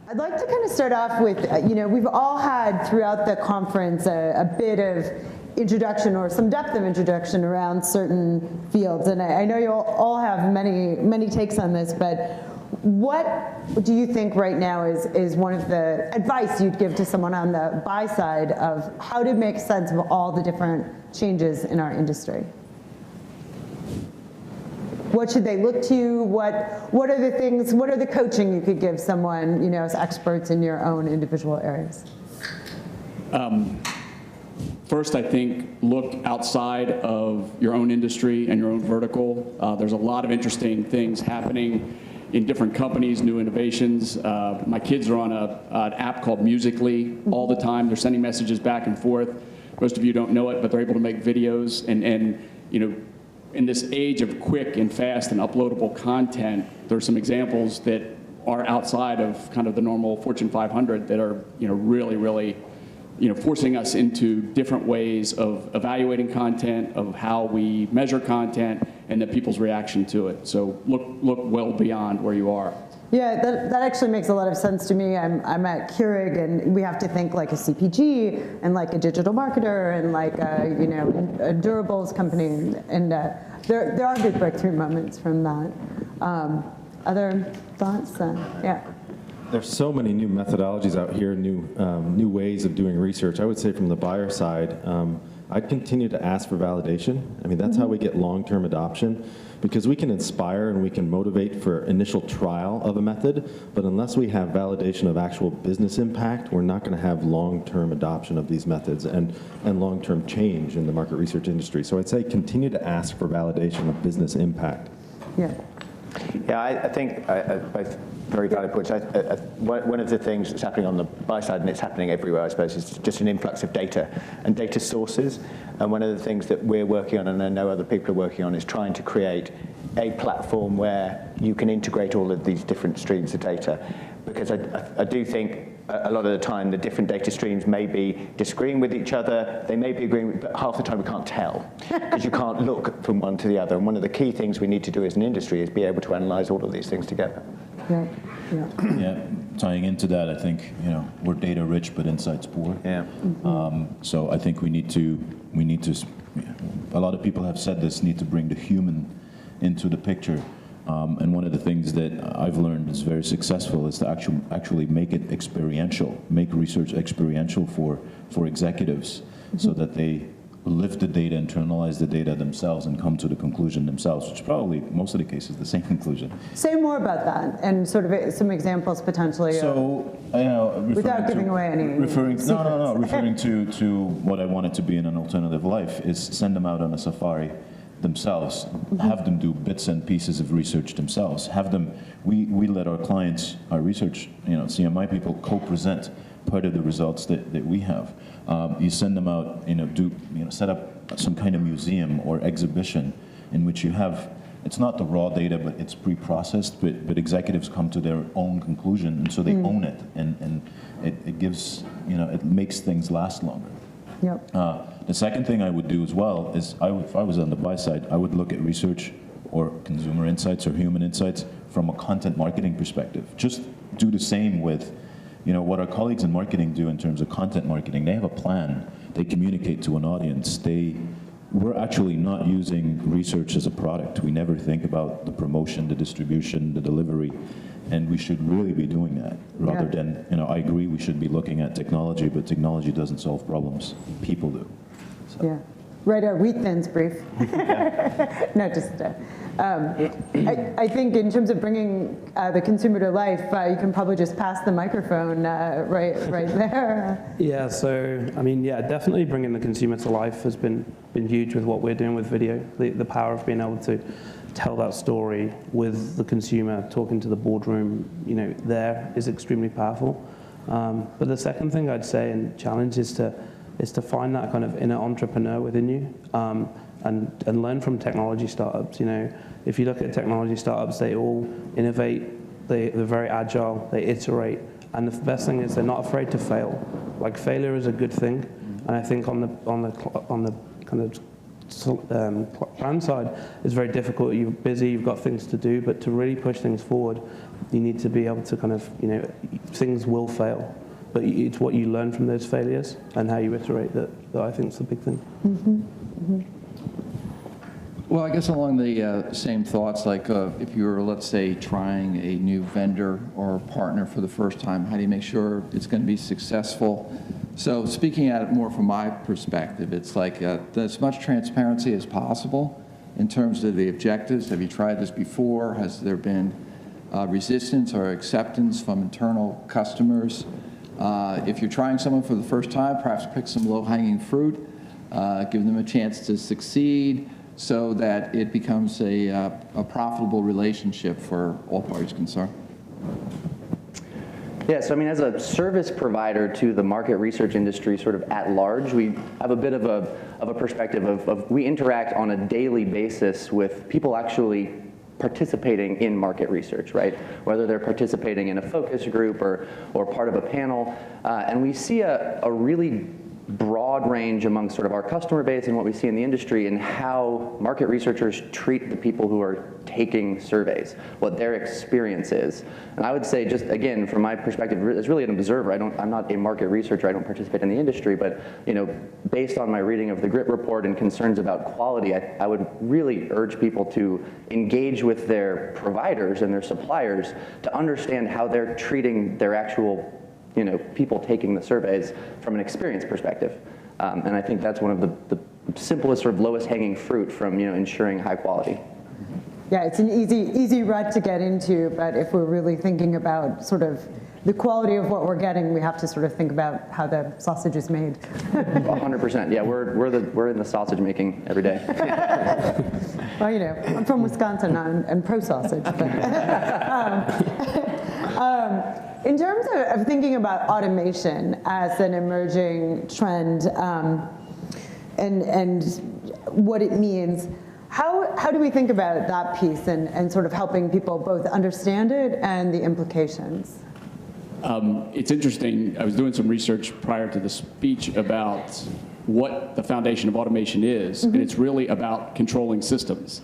I'd like to kind of start off with, we've all had throughout the conference a bit of introduction or some depth of introduction around certain fields. And I know you all have many takes on this, but what do you think right now is one of the advice you'd give to someone on the buy side of how to make sense of all the different changes in our industry? What should they look to? What are the things, what are the coaching you could give someone, as experts in your own individual areas? First, I think look outside of your own industry and your own vertical. There's a lot of interesting things happening in different companies, new innovations. My kids are on an app called Musical.ly all the time. They're sending messages back and forth. Most of you don't know it, but they're able to make videos. And in this age of quick and fast and uploadable content, there's some examples that are outside of kind of the normal Fortune 500 that are really forcing us into different ways of evaluating content, of how we measure content, and then people's reaction to it. So look well beyond where you are. Yeah, that actually makes a lot of sense to me. I'm at Keurig, and we have to think like a CPG and like a digital marketer and like a durables company, and there are good breakthrough moments from that. Other thoughts? Yeah. There's so many new methodologies out here, new ways of doing research. I would say from the buyer side, I'd continue to ask for validation. I mean, that's how we get long-term adoption, because we can inspire and we can motivate for initial trial of a method, but unless we have validation of actual business impact, we're not going to have long-term adoption of these methods and long-term change in the market research industry. So I'd say continue to ask for validation of business impact. Yeah. Yeah, I think both very valid points. One of the things that's happening on the buy side, and it's happening everywhere, I suppose, is just an influx of data and data sources. And one of the things that we're working on, and I know other people are working on, is trying to create a platform where you can integrate all of these different streams of data. Because I do think a lot of the time the different data streams may be disagreeing with each other, they may be agreeing, but half the time we can't tell, because you can't look from one to the other. And one of the key things we need to do as an industry is be able to analyze all of these things together. Right. Yeah, tying into that, I think we're data rich but insights poor. Yeah. So I think we need to. A lot of people have said this: need to bring the human into the picture. And one of the things that I've learned is very successful is to actually make it experiential, make research experiential for executives, so that they lift the data, internalize the data themselves, and come to the conclusion themselves, which probably most of the cases the same conclusion. Say more about that and sort of some examples potentially. So without giving away any referring to what I wanted to be in an alternative life is send them out on a safari themselves, have them do bits and pieces of research themselves, have them, we let our clients, our research, CMI people co-present part of the results that we have. You send them out, set up some kind of museum or exhibition in which you have, it's not the raw data, but it's pre-processed, but executives come to their own conclusion, and so they own it, and it gives, it makes things last longer. Yep. The second thing I would do as well is, if I was on the buy side, I would look at research or consumer insights or human insights from a content marketing perspective. Just do the same with, what our colleagues in marketing do in terms of content marketing. They have a plan. They communicate to an audience. We're actually not using research as a product. We never think about the promotion, the distribution, the delivery, and we should really be doing that rather than, I agree we should be looking at technology, but technology doesn't solve problems. People do. So. Yeah. Write a wheat thins brief. No, just I think in terms of bringing the consumer to life, you can probably just pass the microphone right there. Yeah, so definitely bringing the consumer to life has been huge with what we're doing with video. The power of being able to tell that story with the consumer, talking to the boardroom, there is extremely powerful. But the second thing I'd say and challenge is to find that kind of inner entrepreneur within you, and learn from technology startups. If you look at technology startups, they all innovate, they're very agile, they iterate, and the best thing is they're not afraid to fail. Like, failure is a good thing, and I think on the kind of brand side, it's very difficult. You're busy, you've got things to do, but to really push things forward, you need to be able to kind of, things will fail, but it's what you learn from those failures and how you iterate that I think is the big thing. Well, I guess along the same thoughts, like if you're, let's say, trying a new vendor or partner for the first time, how do you make sure it's going to be successful? So speaking at it more from my perspective, it's like as much transparency as possible in terms of the objectives. Have you tried this before? Has there been resistance or acceptance from internal customers? If you're trying someone for the first time, perhaps pick some low-hanging fruit, give them a chance to succeed, so that it becomes a profitable relationship for all parties concerned. Yeah, so I mean, as a service provider to the market research industry sort of at large, we have a bit of a perspective of we interact on a daily basis with people actually participating in market research, right? Whether they're participating in a focus group or part of a panel. And we see a really broad range among sort of our customer base and what we see in the industry and how market researchers treat the people who are taking surveys, what their experience is. And I would say, just again, from my perspective, as really an observer, I'm not a market researcher, I don't participate in the industry, but based on my reading of the GRIT report and concerns about quality, I would really urge people to engage with their providers and their suppliers to understand how they're treating their actual people taking the surveys from an experience perspective. And I think that's one of the simplest or lowest hanging fruit from ensuring high quality. Yeah, it's an easy rut to get into, but if we're really thinking about sort of the quality of what we're getting, we have to sort of think about how the sausage is made. 100%. Yeah, we're in the sausage making every day. Well, I'm from Wisconsin and pro sausage. But, in terms of thinking about automation as an emerging trend and what it means, how do we think about that piece and sort of helping people both understand it and the implications? It's interesting. I was doing some research prior to the speech about what the foundation of automation is, and it's really about controlling systems.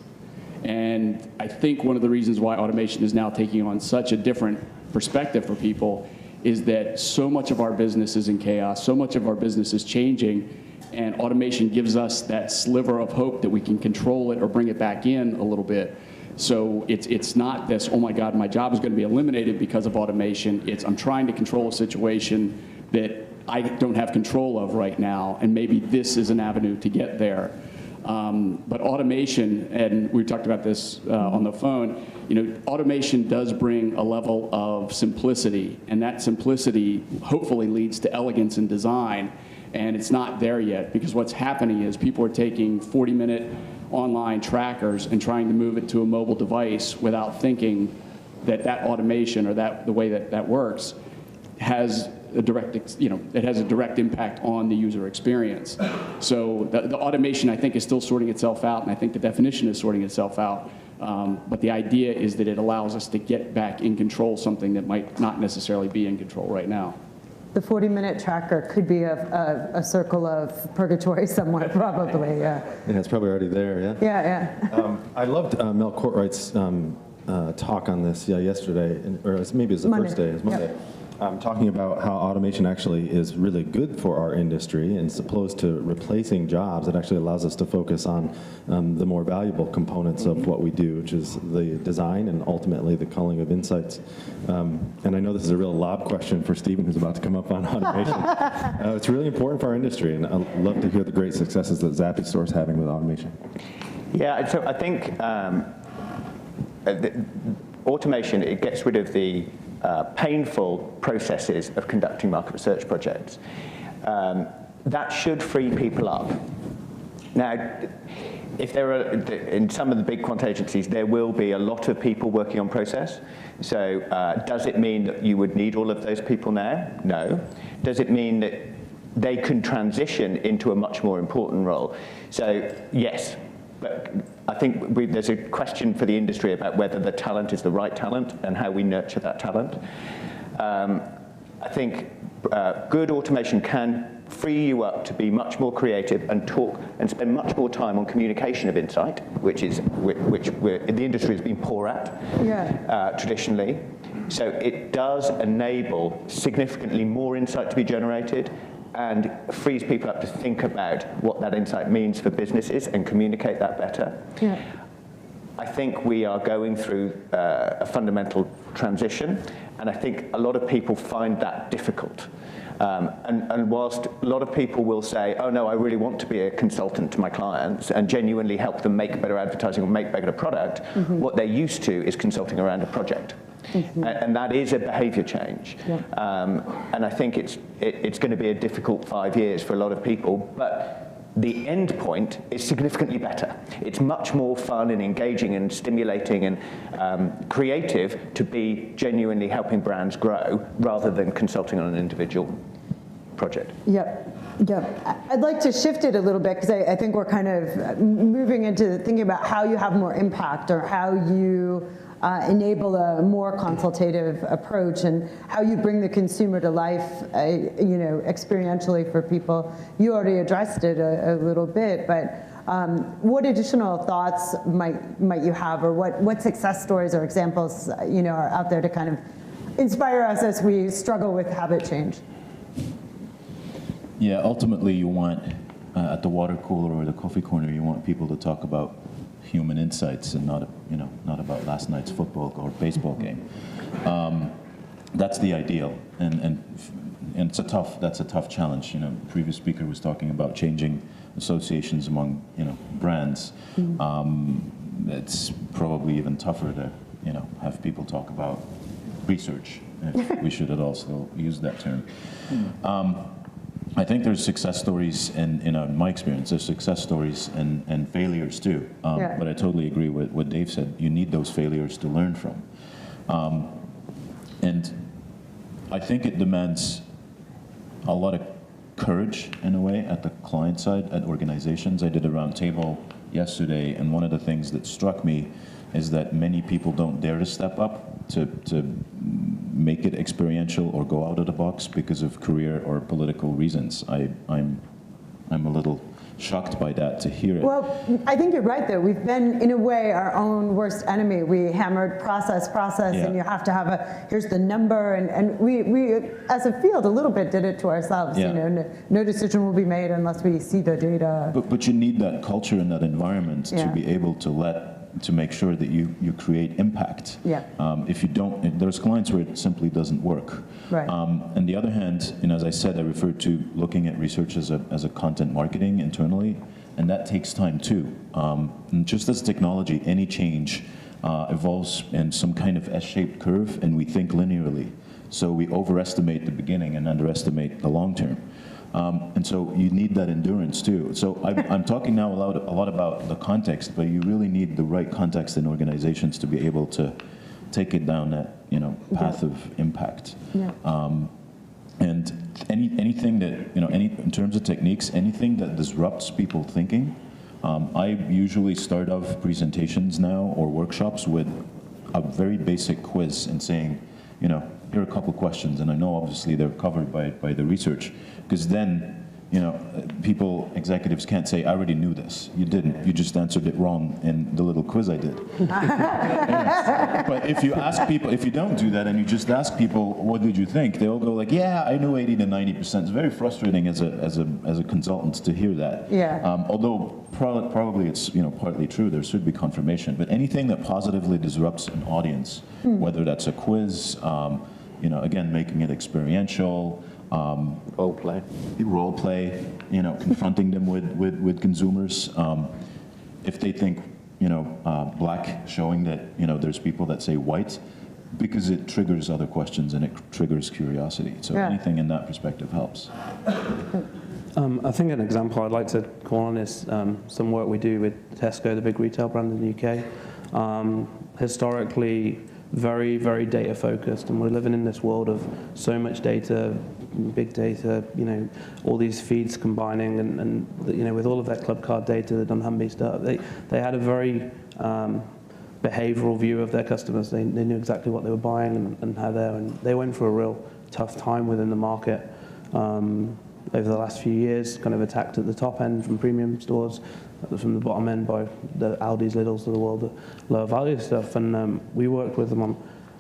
And I think one of the reasons why automation is now taking on such a different perspective for people is that so much of our business is in chaos, so much of our business is changing, and automation gives us that sliver of hope that we can control it or bring it back in a little bit. So it's not this, oh my God, my job is going to be eliminated because of automation. It's I'm trying to control a situation that I don't have control of right now, and maybe this is an avenue to get there. But automation, and we talked about this on the phone, automation does bring a level of simplicity, and that simplicity hopefully leads to elegance in design, and it's not there yet, because what's happening is people are taking 40-minute online trackers and trying to move it to a mobile device without thinking that automation or the way that works has a direct, it has a direct impact on the user experience. So the automation, I think, is still sorting itself out, and I think the definition is sorting itself out. But the idea is that it allows us to get back in control something that might not necessarily be in control right now. The 40-minute tracker could be a circle of purgatory somewhere, probably, yeah. Yeah, it's probably already there, yeah? Yeah. I loved Mel Courtwright's talk on this yesterday, or maybe it was the first day, it was Monday. Yep. Talking about how automation actually is really good for our industry, and as opposed to replacing jobs, it actually allows us to focus on the more valuable components of what we do, which is the design and ultimately the culling of insights. And I know this is a real lob question for Stephen, who's about to come up on automation. It's really important for our industry, and I'd love to hear the great successes that Zappy Store is having with automation. Yeah, so I think automation, it gets rid of the painful processes of conducting market research projects. That should free people up. Now, if there are, in some of the big quant agencies, there will be a lot of people working on process. So does it mean that you would need all of those people now? No. Does it mean that they can transition into a much more important role? So yes, but I think there's a question for the industry about whether the talent is the right talent and how we nurture that talent. I think good automation can free you up to be much more creative and talk and spend much more time on communication of insight, which the industry has been poor at traditionally. So it does enable significantly more insight to be generated and frees people up to think about what that insight means for businesses and communicate that better. Yeah. I think we are going through a fundamental transition, and I think a lot of people find that difficult. And whilst a lot of people will say, oh no, I really want to be a consultant to my clients and genuinely help them make better advertising or make better product, what they're used to is consulting around a project. And that is a behavior change. Yeah. And I think it's going to be a difficult 5 years for a lot of people, but the end point is significantly better. It's much more fun and engaging and stimulating and creative to be genuinely helping brands grow rather than consulting on an individual project. Yep. I'd like to shift it a little bit because I think we're kind of moving into thinking about how you have more impact or how you enable a more consultative approach and how you bring the consumer to life, experientially for people. You already addressed it a little bit, but what additional thoughts might you have, or what success stories or examples are out there to kind of inspire us as we struggle with habit change? Yeah, ultimately you want, at the water cooler or the coffee corner, you want people to talk about human insights and not about last night's football or baseball game. That's the ideal, and that's a tough challenge. The previous speaker was talking about changing associations among brands. It's probably even tougher to have people talk about research, if we should also use that term. I think there's success stories in my experience. There's success stories and failures too. But I totally agree with what Dave said. You need those failures to learn from. And I think it demands a lot of courage in a way at the client side, at organizations. I did a roundtable yesterday, and one of the things that struck me is that many people don't dare to step up to make it experiential or go out of the box because of career or political reasons. I'm a little shocked by that to hear it. Well, I think you're right though. We've been, in a way, our own worst enemy. We hammered process, and you have to have here's the number, and we as a field a little bit did it to ourselves. No decision will be made unless we see the data. But you need that culture and that environment to be able to make sure that you create impact. Yeah. If you don't, there's clients where it simply doesn't work. Right. On the other hand, as I said, I referred to looking at research as a content marketing internally, and that takes time too. And just as technology, any change evolves in some kind of S-shaped curve, and we think linearly. So we overestimate the beginning and underestimate the long term. And so you need that endurance too. So I'm talking now a lot about the context, but you really need the right context in organizations to be able to take it down that path of impact. Yeah. And anything that in terms of techniques, anything that disrupts people thinking. I usually start off presentations now or workshops with a very basic quiz and saying, here are a couple questions, and I know obviously they're covered by the research, because then, executives can't say, I already knew this. You didn't. You just answered it wrong in the little quiz I did. But if you ask people, if you don't do that and you just ask people, what did you think? They all go like, yeah, I knew 80 to 90%. It's very frustrating as a consultant to hear that. Yeah. Although probably it's partly true. There should be confirmation. But anything that positively disrupts an audience, whether that's a quiz, again, making it experiential, role play, confronting them with consumers. If they think, black, showing that, there's people that say white, because it triggers other questions and it triggers curiosity. So anything in that perspective helps. I think an example I'd like to call on is some work we do with Tesco, the big retail brand in the UK. Historically, very, very data focused, and we're living in this world of so much data, big data, all these feeds combining, and with all of that club card data, the dunnhumby stuff, they had a very behavioral view of their customers. They knew exactly what they were buying and how and they went through a real tough time within the market. over the last few years, kind of attacked at the top end from premium stores, from the bottom end by the Aldi's, Lidl's of the world, the lower value stuff. And we worked with them on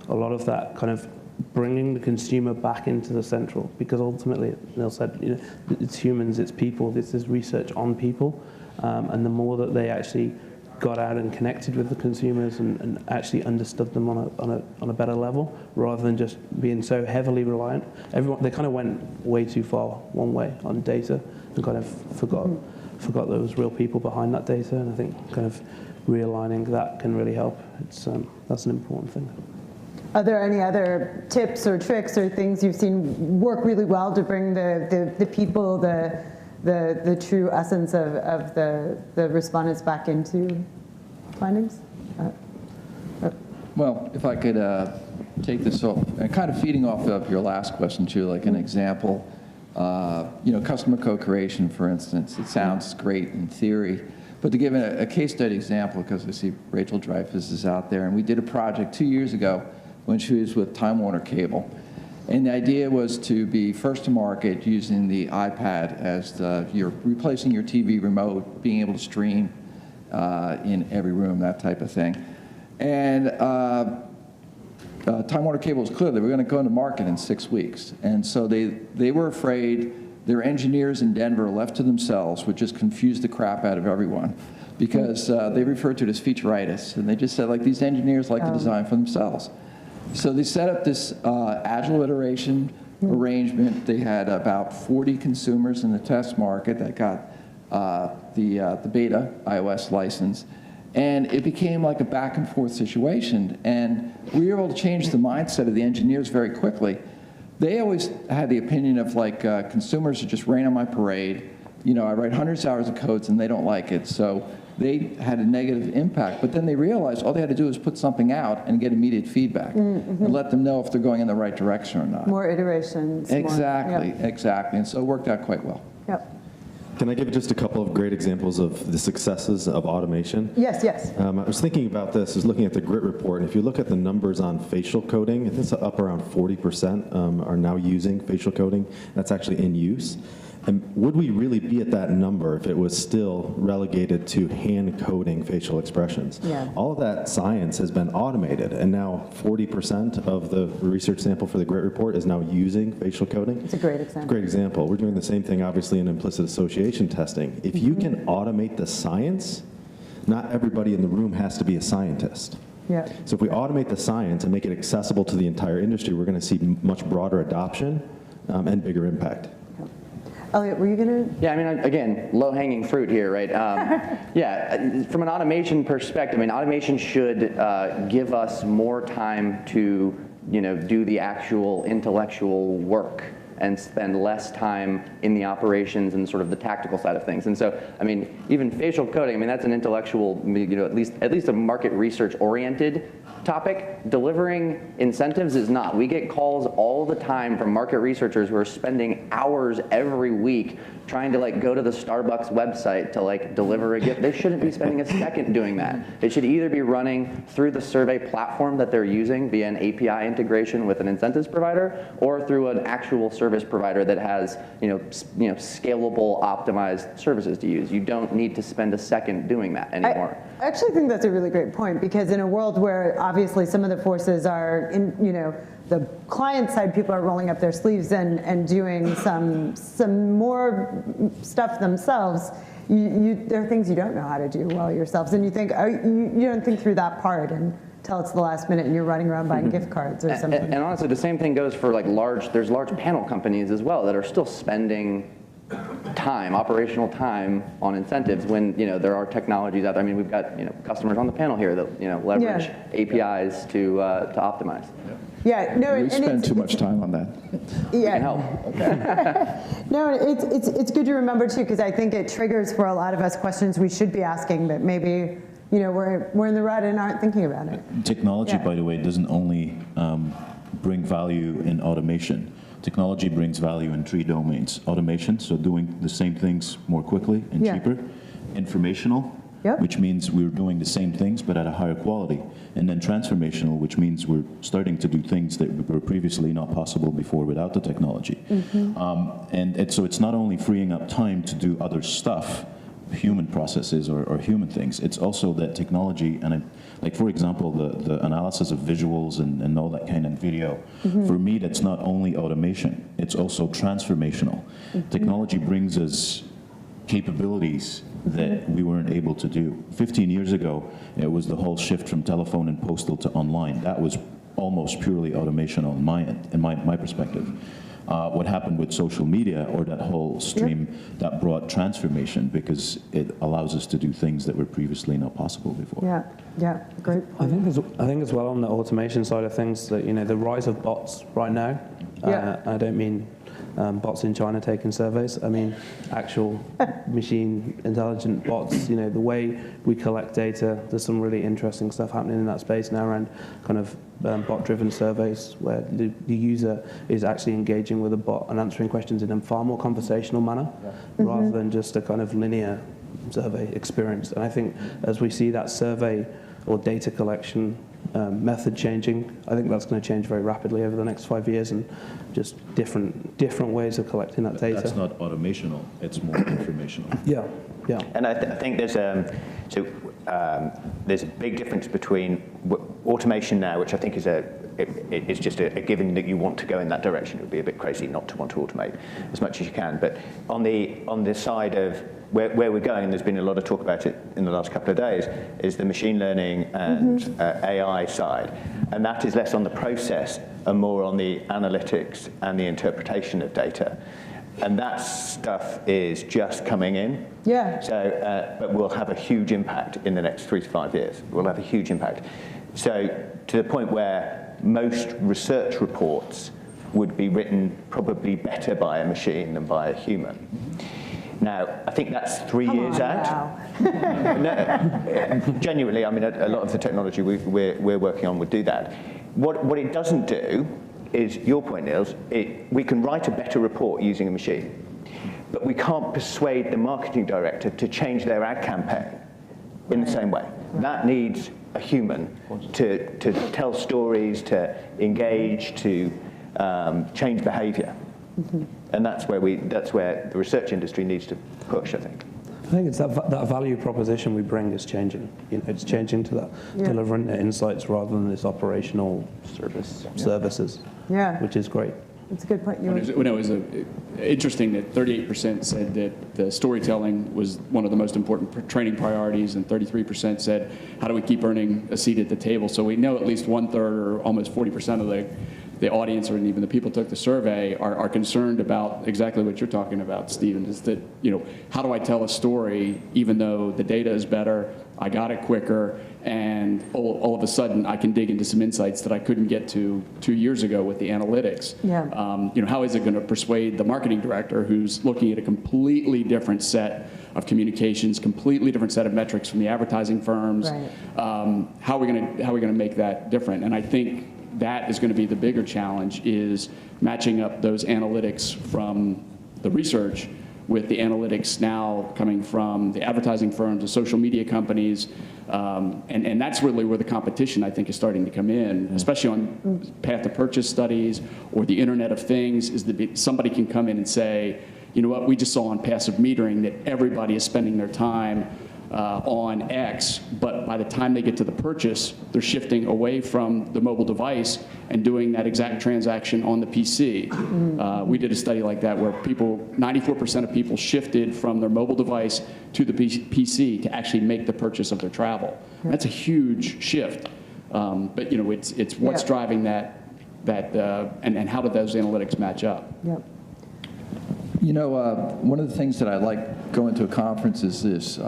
a lot of that, kind of bringing the consumer back into the central, because ultimately, Neil said, you know, it's humans, it's people, this is research on people. And the more that they actually got out and connected with the consumers and actually understood them on a better level, rather than just being so heavily reliant. They kind of went way too far one way on data and kind of forgot there was real people behind that data. And I think kind of realigning that can really help. It's that's an important thing. Are there any other tips or tricks or things you've seen work really well to bring the people, the true essence of the respondents back into findings? Well, if I could take this off, and kind of feeding off of your last question too, like an example, customer co-creation, for instance, it sounds great in theory, but to give a case study example, because I see Rachel Dreyfus is out there, and we did a project 2 years ago when she was with Time Warner Cable. And the idea was to be first to market using the iPad as you're replacing your TV remote, being able to stream in every room, that type of thing. And Time Warner Cable was clear they were going to go into market in 6 weeks. And so they were afraid their engineers in Denver, left to themselves, would just confuse the crap out of everyone, because they referred to it as featureitis. And they just said, like, these engineers like to design for themselves. So they set up this agile iteration arrangement. They had about 40 consumers in the test market that got the beta iOS license. And it became like a back and forth situation. And we were able to change the mindset of the engineers very quickly. They always had the opinion of, like, consumers are just rain on my parade. You know, I write hundreds of hours of codes and they don't like it. So they had a negative impact. But then they realized all they had to do was put something out and get immediate feedback and let them know if they're going in the right direction or not. More iterations. Exactly, exactly. And so it worked out quite well. Yep. Can I give just a couple of great examples of the successes of automation? Yes, yes. I was thinking about this, I was looking at the GRIT report, and if you look at the numbers on facial coding, it's up around 40% are now using facial coding. That's actually in use. And would we really be at that number if it was still relegated to hand coding facial expressions? Yeah. All of that science has been automated, and now 40% of the research sample for the GRIT report is now using facial coding. It's a great example. Great example. We're doing the same thing, obviously, in implicit association testing. If you can automate the science, not everybody in the room has to be a scientist. Yeah. So if we automate the science and make it accessible to the entire industry, we're going to see much broader adoption and bigger impact. Elliot, were you going to? Yeah, I mean, again, low-hanging fruit here, right? Yeah, from an automation perspective, I mean, automation should give us more time to, do the actual intellectual work and spend less time in the operations and sort of the tactical side of things. And so, I mean, even facial coding, I mean, that's an intellectual, at least a market research-oriented topic. Delivering incentives is not. We get calls all the time from market researchers who are spending hours every week trying to go to the Starbucks website to deliver a gift. They shouldn't be spending a second doing that. It should either be running through the survey platform that they're using via an API integration with an incentives provider, or through an actual service provider that has scalable, optimized services to use. You don't need to spend a second doing that anymore. I actually think that's a really great point, because in a world where obviously some of the forces are in, the client side, people are rolling up their sleeves and doing some more stuff themselves. There are things you don't know how to do well yourselves, and you think you don't think through that part until it's the last minute and you're running around buying gift cards or something. And honestly, the same thing goes for there's large panel companies as well that are still spending operational time on incentives when there are technologies out there. I mean, we've got customers on the panel here that leverage APIs to optimize. Yeah, no, We spend too much time on that. Yeah, Can help. No, it's good to remember too, because I think it triggers for a lot of us questions we should be asking, but maybe we're in the rut and aren't thinking about it. Technology, by the way, doesn't only bring value in automation. Technology brings value in 3 domains. Automation, so doing the same things more quickly and cheaper. Informational, Yep. which means we're doing the same things but at a higher quality. And then transformational, which means we're starting to do things that were previously not possible before without the technology. So it's not only freeing up time to do other stuff, human processes or human things, it's also that technology, and like for example, the analysis of visuals and all that kind of video, for me that's not only automation, it's also transformational. Technology brings us capabilities that we weren't able to do. 15 years ago, it was the whole shift from telephone and postal to online. That was almost purely automational in my perspective. What happened with social media or that whole stream, that brought transformation because it allows us to do things that were previously not possible before. Yeah, great I point. think as well on the automation side of things that, the rise of bots right now, I don't mean bots in China taking surveys. I mean actual machine intelligent bots. The way we collect data, there's some really interesting stuff happening in that space now around kind of bot-driven surveys where the user is actually engaging with a bot and answering questions in a far more conversational manner rather than just a kind of linear survey experience. And I think as we see that survey or data collection method changing, I think that's going to change very rapidly over the next 5 years, and just different ways of collecting that data. That's not automational, it's more informational. Yeah. And I think there's a big difference between automation now, which I think is it's just a given that you want to go in that direction. It would be a bit crazy not to want to automate as much as you can. But on the side of where we're going, and there's been a lot of talk about it in the last couple of days, is the machine learning and AI side. And that is less on the process and more on the analytics and the interpretation of data. And that stuff is just coming in. Yeah. So, but will have a huge impact in the next 3 to 5 years. Will have a huge impact. So to the point where most research reports would be written probably better by a machine than by a human. Now, I think that's 3 years out. No, genuinely, I mean, a lot of the technology we're working on would do that. What it doesn't do is, your point, Niels, we can write a better report using a machine, but we can't persuade the marketing director to change their ad campaign in the same way. That needs a human to tell stories, to engage, to change behavior. And that's where the research industry needs to push, I think. I think it's that value proposition we bring is changing. It's changing to that delivering the insights rather than this operational services, which is great. That's a good point. It was interesting that 38% said that the storytelling was one of the most important training priorities, and 33% said, how do we keep earning a seat at the table? So we know at least 1/3 or almost 40% of the audience, or even the people who took the survey, are concerned about exactly what you're talking about, Stephen, is that, how do I tell a story even though the data is better, I got it quicker, and all of a sudden I can dig into some insights that I couldn't get to 2 years ago with the analytics. How is it going to persuade the marketing director who's looking at a completely different set of communications, completely different set of metrics from the advertising firms? Right. How are we going to make that different? And I think that is going to be the bigger challenge, is matching up those analytics from the research with the analytics now coming from the advertising firms, the social media companies, and that's really where the competition, I think, is starting to come in, especially on path to purchase studies or the Internet of Things, is that somebody can come in and say, you know what, we just saw on passive metering that everybody is spending their time on X, but by the time they get to the purchase, they're shifting away from the mobile device and doing that exact transaction on the PC. We did a study like that where 94% of people shifted from their mobile device to the PC to actually make the purchase of their travel. That's a huge shift. But it's what's driving that and how do those analytics match up? Yep. One of the things that I like going to a conference is this.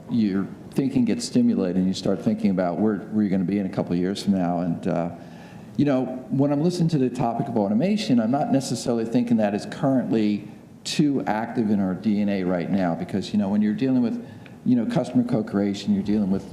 Your thinking gets stimulated and you start thinking about where you're going to be in a couple of years from now. And, when I'm listening to the topic of automation, I'm not necessarily thinking that it's currently too active in our DNA right now, because, when you're dealing with, customer co-creation, you're dealing with,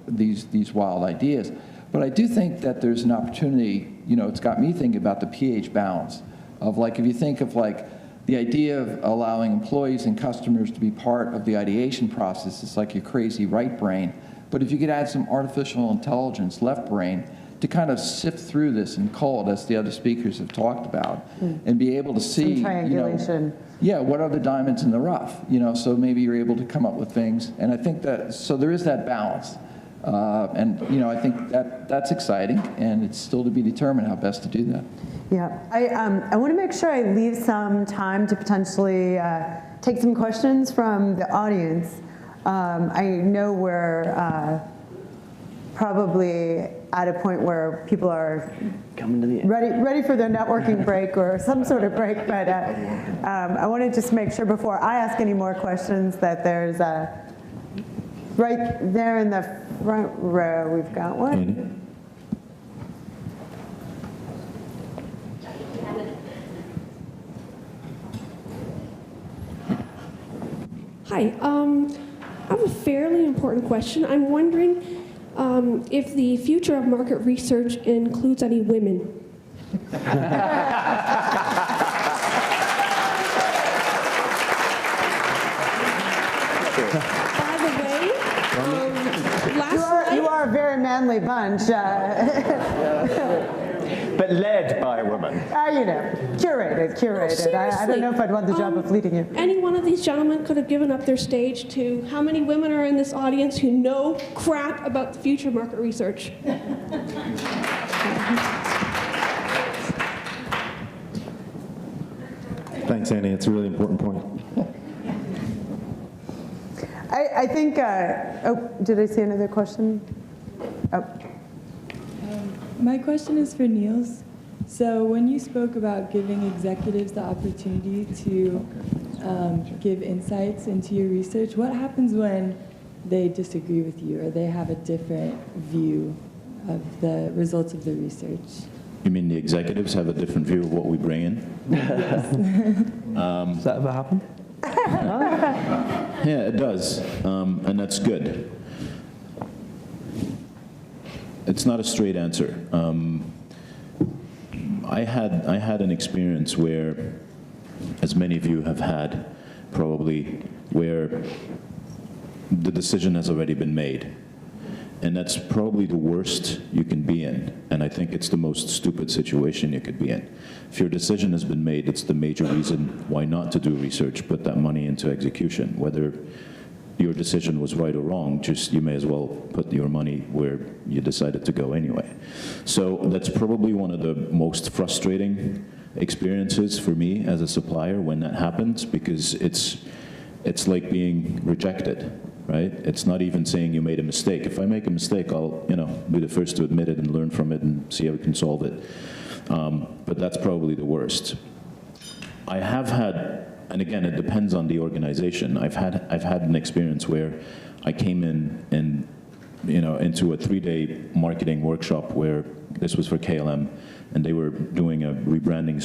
these wild ideas. But I do think that there's an opportunity, it's got me thinking about the pH balance of, like, if you think of, like, the idea of allowing employees and customers to be part of the ideation process is like your crazy right brain. But if you could add some artificial intelligence, left brain, to kind of sift through this and cull it, as the other speakers have talked about, and be able to see, Some triangulation. yeah, what are the diamonds in the rough? So maybe you're able to come up with things. And I think that, so there is that balance. And I think that's exciting, and it's still to be determined how best to do that. Yeah, I want to make sure I leave some time to potentially take some questions from the audience. I know we're probably at a point where people are Coming to the end. ready for their networking break or some sort of break, but I want to just make sure before I ask any more questions that there's right there in the front row, we've got one. Hi, I have a fairly important question. I'm wondering if the future of market research includes any women. By the way, last You night, are a very manly bunch. But led by a woman. Curated. I don't know if I'd want the job of leading you. any one of these gentlemen could have given up their stage to how many women are in this audience who know crap about the future of market research? Thanks, Annie. It's a really important point. I think, did I see another question? Oh. My question is for Niels. So when you spoke about giving executives the opportunity to give insights into your research, what happens when they disagree with you or they have a different view of the results of the research? You mean the executives have a different view of what we bring in? Does that ever happen? Yeah, it does, and that's good. It's not a straight answer. I had an experience where, as many of you have had, probably, where the decision has already been made. And that's probably the worst you can be in. And I think it's the most stupid situation you could be in. If your decision has been made, it's the major reason why not to do research, put that money into execution. Whether your decision was right or wrong, just you may as well put your money where you decided to go anyway. So that's probably one of the most frustrating experiences for me as a supplier when that happens, because it's like being rejected. Right? It's not even saying you made a mistake. If I make a mistake, I'll be the first to admit it and learn from it and see how we can solve it. But that's probably the worst. I have had, and again, it depends on the organization. I've had an experience where I came in and into a 3-day marketing workshop where this was for KLM, and they were doing a rebranding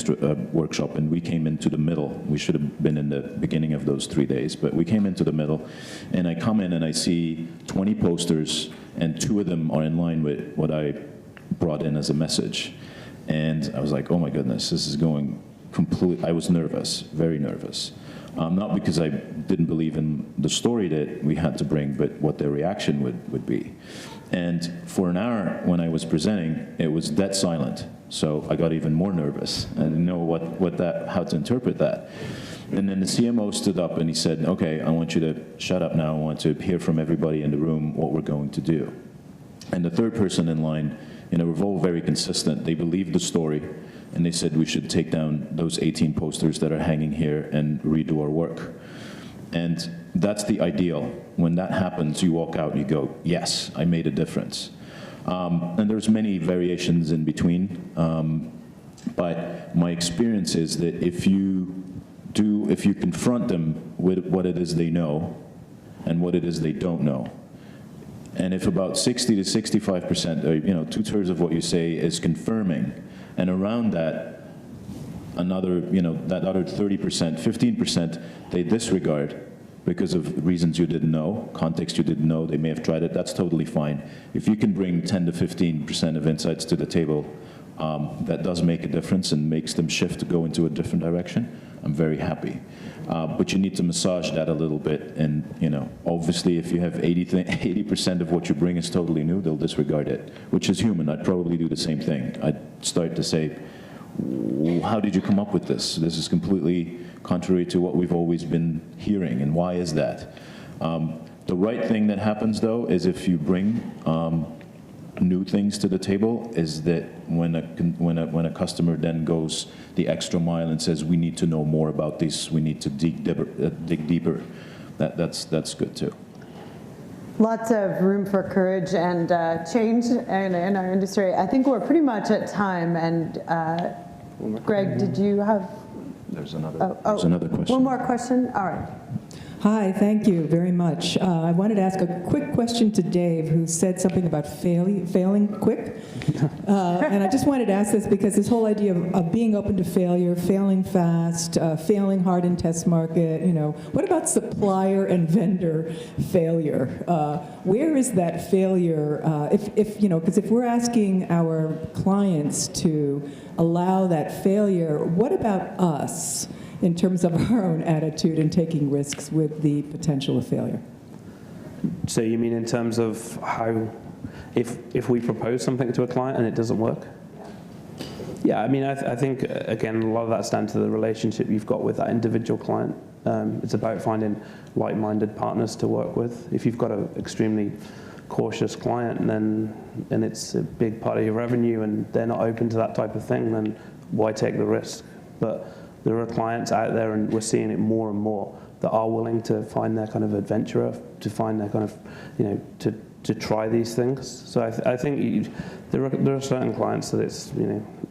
workshop, and we came into the middle. We should have been in the beginning of those 3 days, but we came into the middle, and I come in and I see 20 posters, and 2 of them are in line with what I brought in as a message. And I was like, oh my goodness, this is going I was nervous, very nervous. Not because I didn't believe in the story that we had to bring, but what their reaction would be. And for an hour when I was presenting, it was dead silent. So I got even more nervous. I didn't know how to interpret that. And then the CMO stood up and he said, okay, I want you to shut up now. I want to hear from everybody in the room what we're going to do. And the third person in line, we're all very consistent. They believed the story, and they said we should take down those 18 posters that are hanging here and redo our work. And that's the ideal. When that happens, you walk out and you go, yes, I made a difference. And there's many variations in between. But my experience is that if you confront them with what it is they know and what it is they don't know, and if about 60 to 65%, or 2/3 of what you say is confirming, and around that, another, that other 30%, 15%, they disregard because of reasons you didn't know, context you didn't know, they may have tried it, that's totally fine. If you can bring 10 to 15% of insights to the table, that does make a difference and makes them shift to go into a different direction, I'm very happy. But you need to massage that a little bit, and obviously if you have 80% of what you bring is totally new, they'll disregard it, which is human. I'd probably do the same thing. I'd start to say, how did you come up with this? This is completely contrary to what we've always been hearing, and why is that? The right thing that happens, though, is if you bring new things to the table, is that when a customer then goes the extra mile and says, we need to know more about this, we need to dig deeper, that's good too. Lots of room for courage and change in our industry. I think we're pretty much at time. And Greg, did you have? There's another question. One more question? All right. Hi, thank you very much. I wanted to ask a quick question to Dave, who said something about failing quick. And I just wanted to ask this because this whole idea of being open to failure, failing fast, failing hard in test market, what about supplier and vendor failure? Where is that failure? Because if we're asking our clients to allow that failure, what about us? In terms of our own attitude and taking risks with the potential of failure. So you mean in terms of how, if we propose something to a client and it doesn't work? Yeah, I mean, I think, again, a lot of that's down to the relationship you've got with that individual client. It's about finding like-minded partners to work with. If you've got an extremely cautious client and it's a big part of your revenue and they're not open to that type of thing, then why take the risk? But there are clients out there, and we're seeing it more and more, that are willing to find their kind of adventurer, to find their kind of, to try these things. So I think there are certain clients that it's,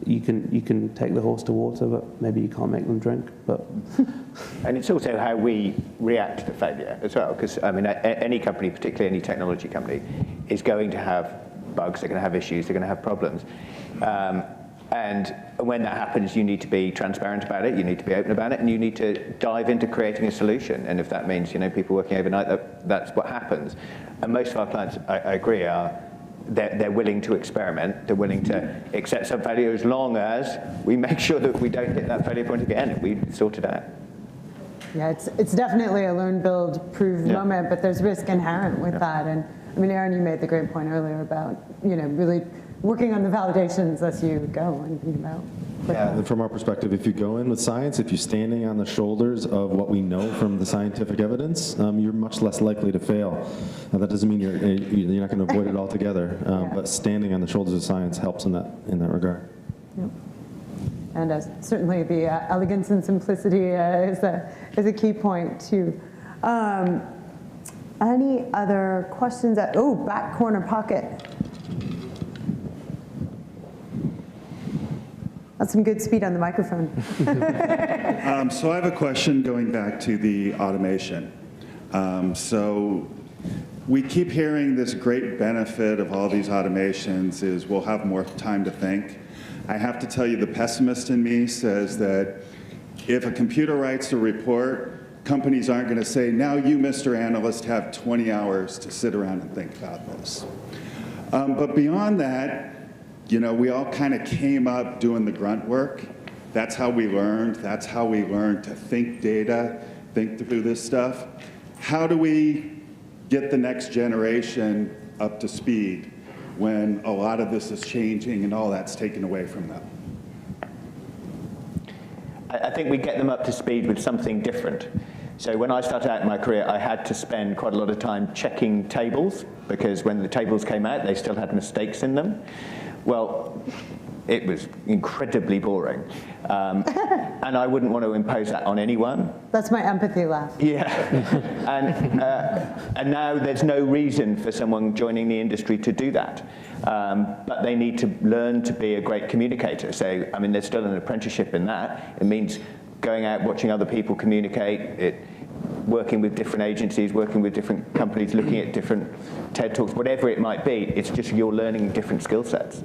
you can take the horse to water, but maybe you can't make them drink. But and it's also how we react to failure as well, because I mean, any company, particularly any technology company, is going to have bugs, they're going to have issues, they're going to have problems. And when that happens, you need to be transparent about it, you need to be open about it, and you need to dive into creating a solution. And if that means, people working overnight, that's what happens. And most of our clients, I agree, they're willing to experiment, they're willing to accept some failure as long as we make sure that we don't hit that failure point again, and we sort it out. Yeah, it's definitely a learn, build, prove moment, but there's risk inherent with that. And I mean, Aaron, you made the great point earlier about, really working on the validations as you go and think about. Yeah, from our perspective, if you go in with science, if you're standing on the shoulders of what we know from the scientific evidence, you're much less likely to fail. Now, that doesn't mean you're not going to avoid it altogether, but standing on the shoulders of science helps in that regard. Yep. And certainly the elegance and simplicity is a key point too. Any other questions? Back corner pocket. That's some good speed on the microphone. So I have a question going back to the automation. So we keep hearing this great benefit of all these automations is we'll have more time to think. I have to tell you, the pessimist in me says that if a computer writes a report, companies aren't going to say, now you, Mr. Analyst, have 20 hours to sit around and think about this. But beyond that, we all kind of came up doing the grunt work. That's how we learned. That's how we learned to think data, think through this stuff. How do we get the next generation up to speed when a lot of this is changing and all that's taken away from them? I think we get them up to speed with something different. So when I started out in my career, I had to spend quite a lot of time checking tables, because when the tables came out, they still had mistakes in them. Well, it was incredibly boring. And I wouldn't want to impose that on anyone. That's my empathy laugh. Yeah. And now there's no reason for someone joining the industry to do that. But they need to learn to be a great communicator. So, I mean, there's still an apprenticeship in that. It means going out, watching other people communicate, working with different agencies, working with different companies, looking at different TED Talks, whatever it might be. It's just you're learning different skill sets.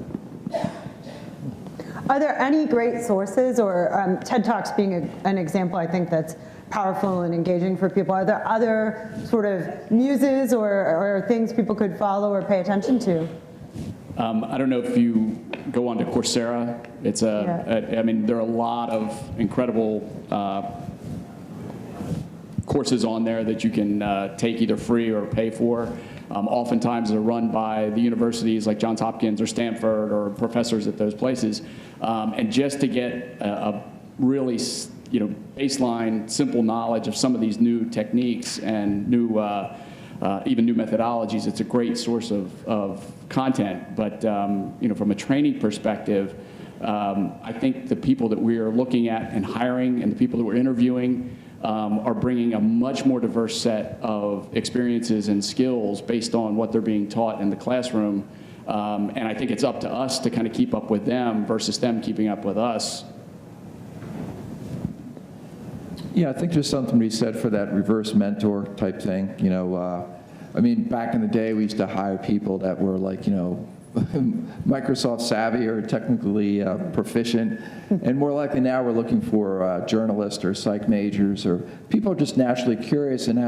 Are there any great sources, or TED Talks being an example, I think that's powerful and engaging for people. Are there other sort of muses or things people could follow or pay attention to? I don't know if you go onto Coursera. It's I mean, there are a lot of incredible courses on there that you can take either free or pay for. Oftentimes they're run by the universities like Johns Hopkins or Stanford or professors at those places. And just to get a really baseline, simple knowledge of some of these new techniques and new, even new methodologies, it's a great source of content. But from a training perspective, I think the people that we are looking at and hiring and the people that we're interviewing are bringing a much more diverse set of experiences and skills based on what they're being taught in the classroom. And I think it's up to us to kind of keep up with them versus them keeping up with us. Yeah, I think there's something to be said for that reverse mentor type thing. I mean, back in the day, we used to hire people that were like, Microsoft savvy or technically proficient, and more likely now we're looking for journalists or psych majors or people are just naturally curious and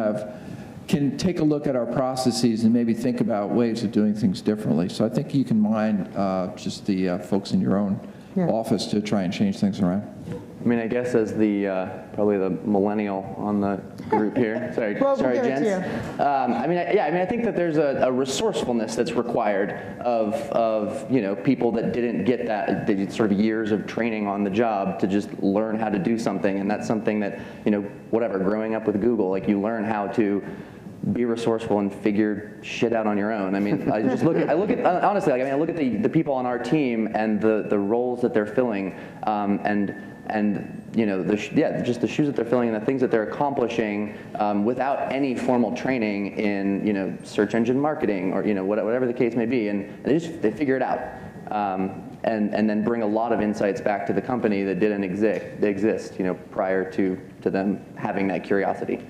can take a look at our processes and maybe think about ways of doing things differently. So I think you can mine just the folks in your own office to try and change things around. I mean, I guess as the probably the millennial on the group here. Sorry, Well, sorry, we'll give it gents. to I think that there's a resourcefulness that's required of people that didn't get that sort of years of training on the job to just learn how to do something, and that's something that whatever. Growing up with Google, like you learn how to be resourceful and figure shit out on your own. I mean, I look at honestly, I look at the people on our team and the roles that they're filling, just the shoes that they're filling and the things that they're accomplishing without any formal training in search engine marketing or whatever the case may be, and they figure it out. And then bring a lot of insights back to the company that didn't exist prior to them having that curiosity.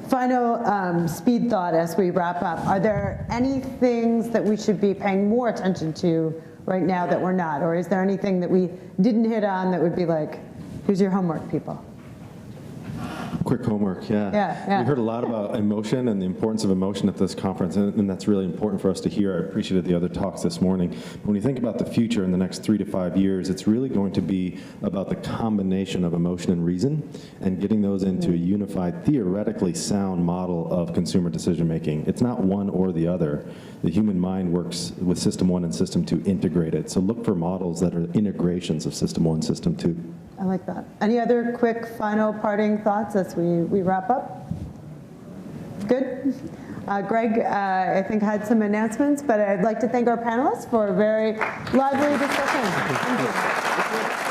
Final speed thought as we wrap up. Are there any things that we should be paying more attention to right now that we're not? Or is there anything that we didn't hit on that would be like, here's your homework, people? Quick homework, yeah. We heard a lot about emotion and the importance of emotion at this conference, and that's really important for us to hear. I appreciated the other talks this morning. But when you think about the future in the next 3 to 5 years, it's really going to be about the combination of emotion and reason and getting those into a unified, theoretically sound model of consumer decision making. It's not one or the other. The human mind works with System 1 and System 2 integrated. So look for models that are integrations of System 1 and System 2. I like that. Any other quick final parting thoughts as we wrap up? Good. Greg, I think had some announcements, but I'd like to thank our panelists for a very lively discussion. Thank you.